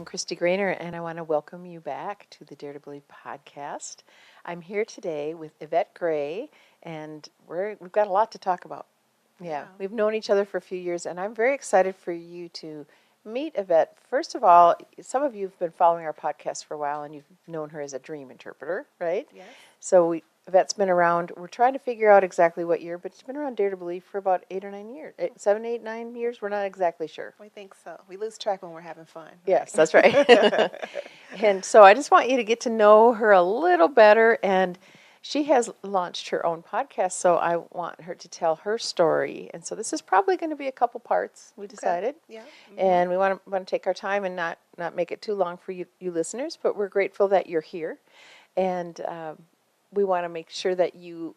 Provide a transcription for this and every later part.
Kristi Graner, and I want to welcome you back to the Dare to Believe podcast. I'm here today with Yvette Gray, and we've got a lot to talk about. Yeah, we've known each other for a few years, and I'm very excited for you to meet Yvette. First of all, some of you have been following our podcast for a while, and you've known her as a dream interpreter, right? Yes. So Yvette's been around. We're trying to figure out exactly what year, but she's been around Dare to Believe for about 8 or 9 years. 7, 8, 9 years? We're not exactly sure. We think so. We lose track when we're having fun. Yes, that's right. And so I just want you to get to know her a little better. And she has launched her own podcast, so I want her to tell her story. And so this is probably going to be a couple parts, we decided. Yeah. And we want to take our time and not make it too long for you listeners, but we're grateful that you're here. And we want to make sure that you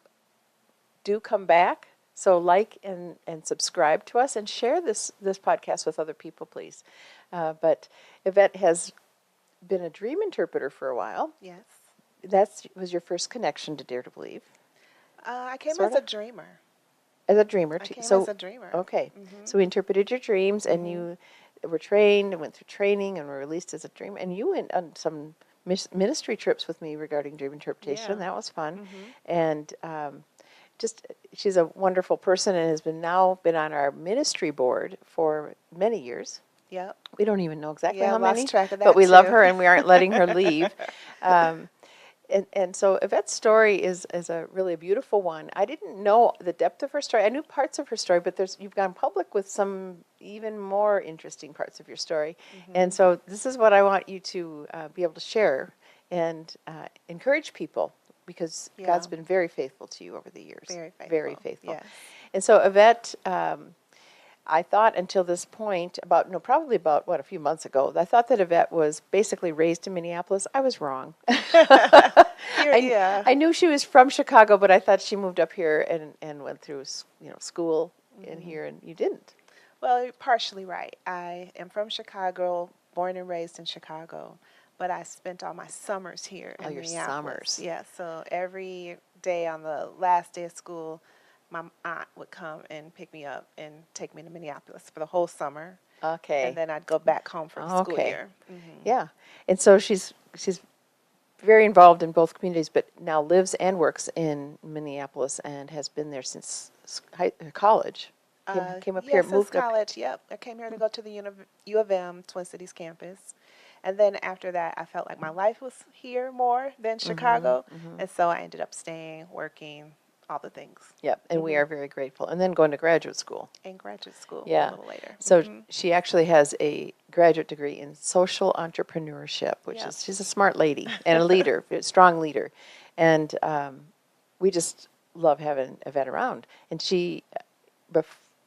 do come back. So like and subscribe to us and share this podcast with other people, please. But Yvette has been a dream interpreter for a while. Yes. That was your first connection to Dare to Believe. I came Sorta? as a dreamer. As a dreamer. I came So as a dreamer. okay. So we interpreted your dreams, and you were trained and went through training and were released as a dreamer. And you went on some ministry trips with me regarding dream interpretation. Yeah. That was fun. And she's a wonderful person and has been on our ministry board for many years. Yep. We don't even know exactly Yeah, how lost many, track of that but we love too. her and we aren't letting her leave. And so Yvette's story is a really beautiful one. I didn't know the depth of her story. I knew parts of her story, but you've gone public with some even more interesting parts of your story. And so this is what I want you to be able to share and encourage people, because God's been very faithful to you over the years. Very faithful. Very faithful. Yes. And so Yvette, I thought until this point, probably about a few months ago, I thought that Yvette was basically raised in Minneapolis. I was wrong. I knew she was from Chicago, but I thought she moved up here and went through school in here, and you didn't. Well, you're partially right. I am from Chicago, born and raised in Chicago, but I spent all my summers here in your Minneapolis. summers. Yeah, so every day on the last day of school, my aunt would come and pick me up and take me to Minneapolis for the whole summer. Okay. And then I'd go back home for the school year. Yeah. And so she's very involved in both communities, but now lives and works in Minneapolis and has been there since college. Came up here, moved up. College, yep. I came here to go to the U of M Twin Cities campus. And then after that, I felt like my life was here more than Chicago. And so I ended up staying, working, all the things. Yep, and we are very grateful. And then going to graduate school. And graduate school Yeah. a little later. So she actually has a graduate degree in social entrepreneurship, which is, she's a smart lady and a leader, a strong leader. And we just love having Yvette around. And she,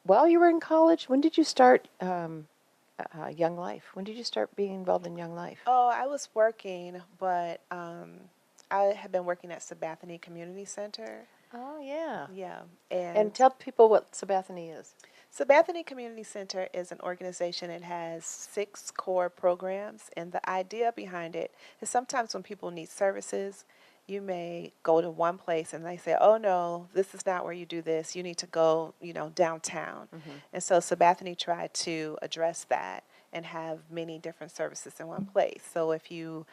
while you were in college, when did you start Young Life? When did you start being involved in Young Life? Oh, I was working, but I had been working at Sabathani Community Center. Oh, yeah. Yeah. And tell people what Sabathani is. Sabathani Community Center is an organization. It has 6 core programs, and the idea behind it is sometimes when people need services, you may go to one place and they say, oh, no, this is not where you do this. You need to go, downtown. And so Sabathani tried to address that and have many different services in one place. So if you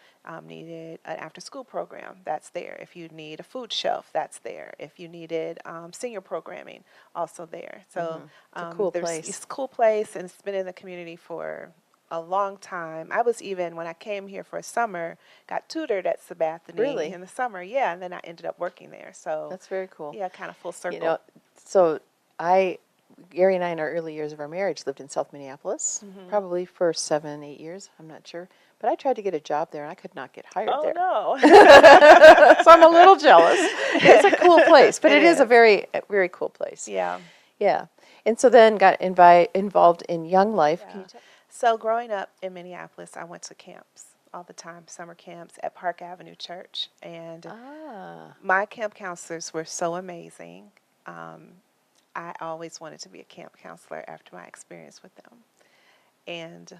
needed an after-school program, that's there. If you need a food shelf, that's there. If you needed senior programming, also there. So It's a cool place. It's a cool place, and it's been in the community for a long time. I was even, when I came here for a summer, got tutored at Sabathani in the summer. Yeah, and then I ended up working there. So that's very cool. Yeah, kind of full circle. So Gary and I, in our early years of our marriage, lived in South Minneapolis, probably for 7, 8 years. I'm not sure. But I tried to get a job there, and I could not get hired there. Oh, no. So I'm a little jealous. It's a cool place, but it is a very, very cool place. Yeah. Yeah. And so then got involved in Young Life. Yeah. So growing up in Minneapolis, I went to camps all the time, summer camps at Park Avenue Church. And my camp counselors were so amazing. I always wanted to be a camp counselor after my experience with them. And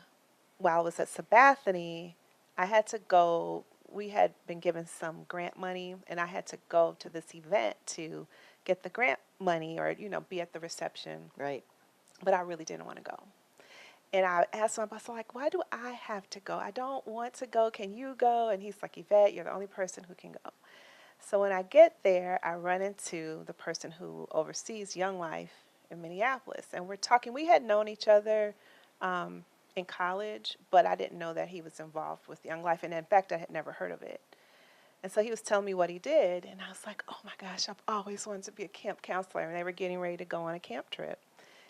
while I was at Sabathani, I had to go. We had been given some grant money, and I had to go to this event to get the grant money or, be at the reception. Right. But I really didn't want to go. And I asked my boss, like, why do I have to go? I don't want to go. Can you go? And he's like, Yvette, you're the only person who can go. So when I get there, I run into the person who oversees Young Life in Minneapolis. And we're talking. We had known each other in college, but I didn't know that he was involved with Young Life. And in fact, I had never heard of it. And so he was telling me what he did. And I was like, oh, my gosh, I've always wanted to be a camp counselor. And they were getting ready to go on a camp trip.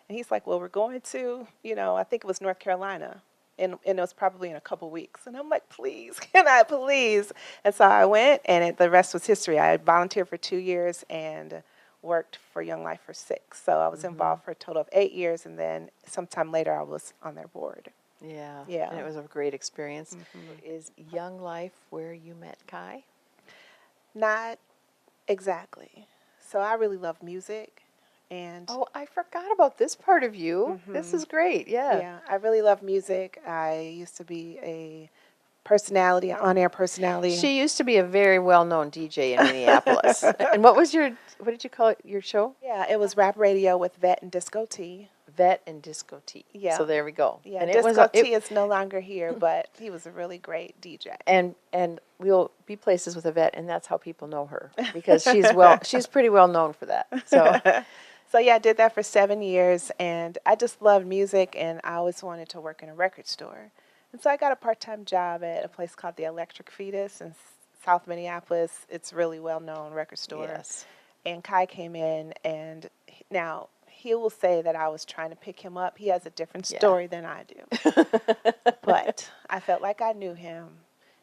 And he's like, well, we're going to, I think it was North Carolina. And it was probably in a couple weeks. And I'm like, please, can I please? And so I went, and the rest was history. I had volunteered for 2 years and worked for Young Life for 6. So I was involved for a total of 8 years. And then sometime later, I was on their board. Yeah. Yeah. And it was a great experience. Is Young Life where you met Kai? Not exactly. So I really love music. And Oh, I forgot about this part of you. This is great. Yeah. yeah, I really love music. I used to be a personality, an on-air personality. She used to be a very well-known DJ in Minneapolis. And what did you call it, your show? Yeah, it was rap radio with Yvette and Disco T. Vet and Disco T. Yeah. So there we go. Yeah, and Disco T is no longer here, but he was a really great DJ. And we'll be places with Yvette, and that's how people know her, because she's pretty well known for that. So So yeah, I did that for 7 years, and I just loved music, and I always wanted to work in a record store. And so I got a part-time job at a place called the Electric Fetus in South Minneapolis. It's a really well-known record store. yes. And Kai came in, and now he will say that I was trying to pick him up. He has a different story than I do. But I felt like I knew him,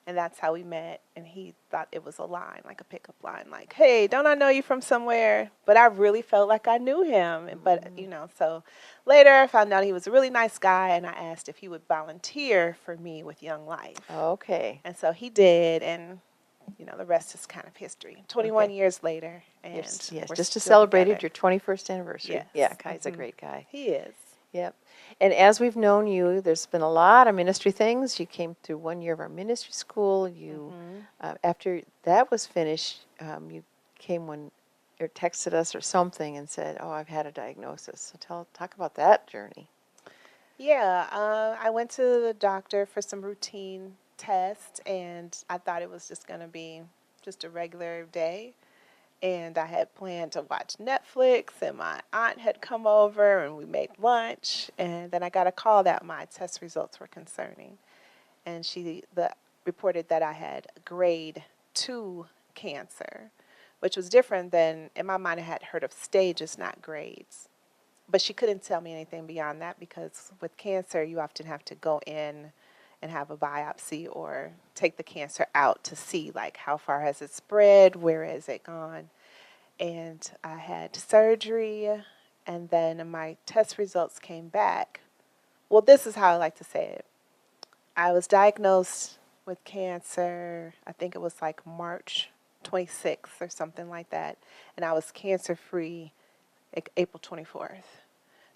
and that's how we met. And he thought it was a line, like a pickup line, like, hey, don't I know you from somewhere? But I really felt like I knew him. But, so later I found out he was a really nice guy, and I asked if he would volunteer for me with Young Life. Okay. And so he did, and the rest is kind of history. 21 Okay. years later. And Yes. we're Just to still celebrate together. your 21st anniversary. Yes. Yeah, Kai's a great guy. He is. Yep. And as we've known you, there's been a lot of ministry things. You came through 1 year of our ministry school. You, after that was finished, you came or texted us or something and said, "Oh, I've had a diagnosis." So talk about that journey. Yeah, I went to the doctor for some routine tests, and I thought it was just going to be just a regular day. And I had planned to watch Netflix, and my aunt had come over, and we made lunch. And then I got a call that my test results were concerning. And she reported that I had grade 2 cancer, which was different than, in my mind, I had heard of stages, not grades. But she couldn't tell me anything beyond that, because with cancer, you often have to go in and have a biopsy or take the cancer out to see, like, how far has it spread, where has it gone. And I had surgery, and then my test results came back. Well, this is how I like to say it. I was diagnosed with cancer, I think it was like March 26th or something like that, and I was cancer-free April 24th.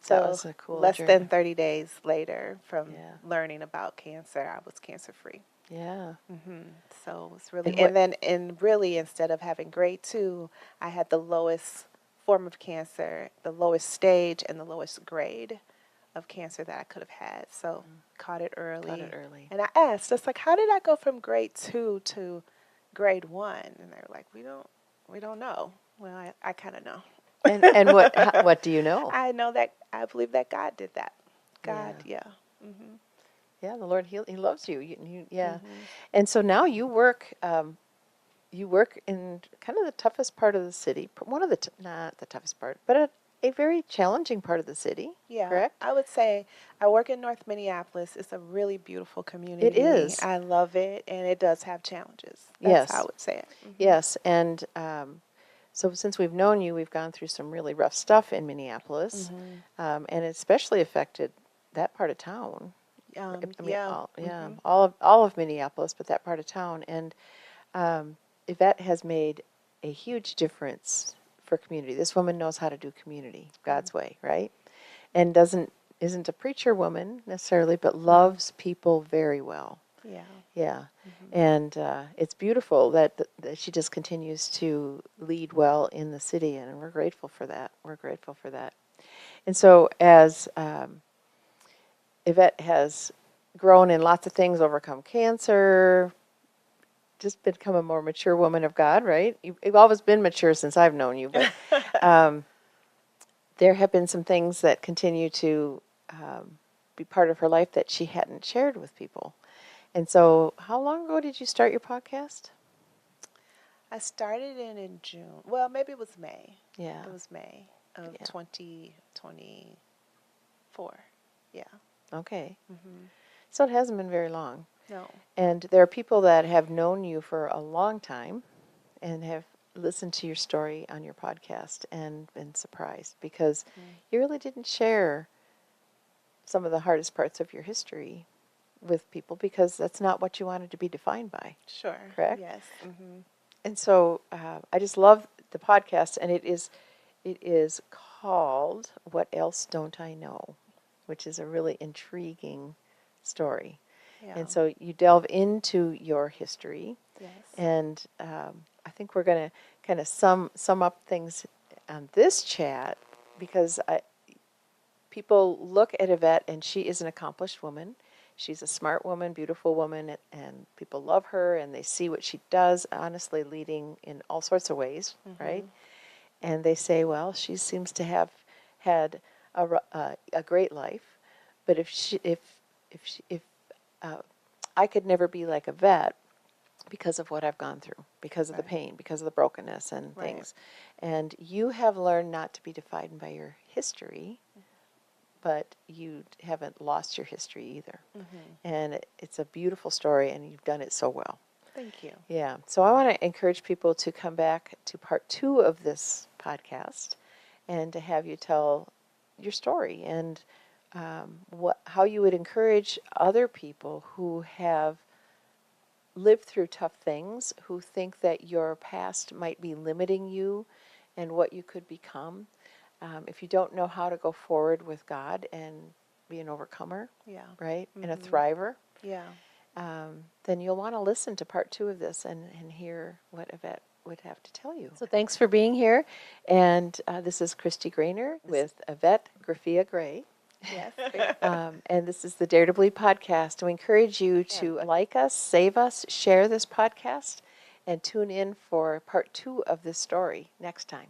So That was a cool less journey. than 30 days later from Yeah. learning about cancer, I was cancer-free. Yeah. So it was really, And and really, instead of having grade 2, I had the lowest form of cancer, the lowest stage, and the lowest grade of cancer that I could have had. So caught it early. Caught it early. And I asked, just like, how did I go from grade 2 to grade 1? And they were like, we don't know. Well, I kind of know. And what do you know? I know that, I believe that God did that. God, yeah. Yeah, the Lord, He loves you. Yeah. And so now you work in kind of the toughest part of the city. One of the not the toughest part, but a very challenging part of the city. Yeah, correct. I would say I work in North Minneapolis. It's a really beautiful community. It is. I love it, and it does have challenges. That's Yes. how I would say it. Yes, and so since we've known you, we've gone through some really rough stuff in Minneapolis, and it especially affected that part of town. I mean, Yeah. all of Minneapolis, but that part of town. And Yvette has made a huge difference for community. This woman knows how to do community God's way, right? And isn't a preacher woman necessarily, but loves people very well. Yeah. Yeah, and it's beautiful that she just continues to lead well in the city, and we're grateful for that. We're grateful for that. And so as Yvette has grown in lots of things, overcome cancer, just become a more mature woman of God, right? You've always been mature since I've known you, but there have been some things that continue to be part of her life that she hadn't shared with people. And so, how long ago did you start your podcast? I started in June. Well, maybe it was May. Yeah. It was May of 2024. Yeah. Okay. Mm-hmm. So it hasn't been very long. No. And there are people that have known you for a long time and have listened to your story on your podcast and been surprised because you really didn't share some of the hardest parts of your history with people because that's not what you wanted to be defined by. Sure. Correct? Yes. Mm-hmm. And so I just love the podcast, and it is called "What Else Don't I Know," which is a really intriguing story. Yeah. And so you delve into your history, Yes. and I think we're going to kind of sum up things on this chat because people look at Yvette, and she is an accomplished woman. She's a smart woman, beautiful woman, and people love her, and they see what she does, honestly leading in all sorts of ways, right? And they say, well, she seems to have had a great life, but if I could never be like Yvette because of what I've gone through, because of the pain, because of the brokenness and things. And you have learned not to be defined by your history, but you haven't lost your history either. And it's a beautiful story, and you've done it so well. Thank you. Yeah. So I want to encourage people to come back to part 2 of this podcast and to have you tell your story and how you would encourage other people who have lived through tough things, who think that your past might be limiting you and what you could become. If you don't know how to go forward with God and be an overcomer, right, and a thriver, then you'll want to listen to part 2 of this and hear what Yvette would have to tell you. So thanks for being here. And this is Kristi Graner with Yvette Griffea-Gray. Yes. And this is the Dare to Believe podcast. We encourage you to like us, save us, share this podcast, and tune in for part 2 of this story next time.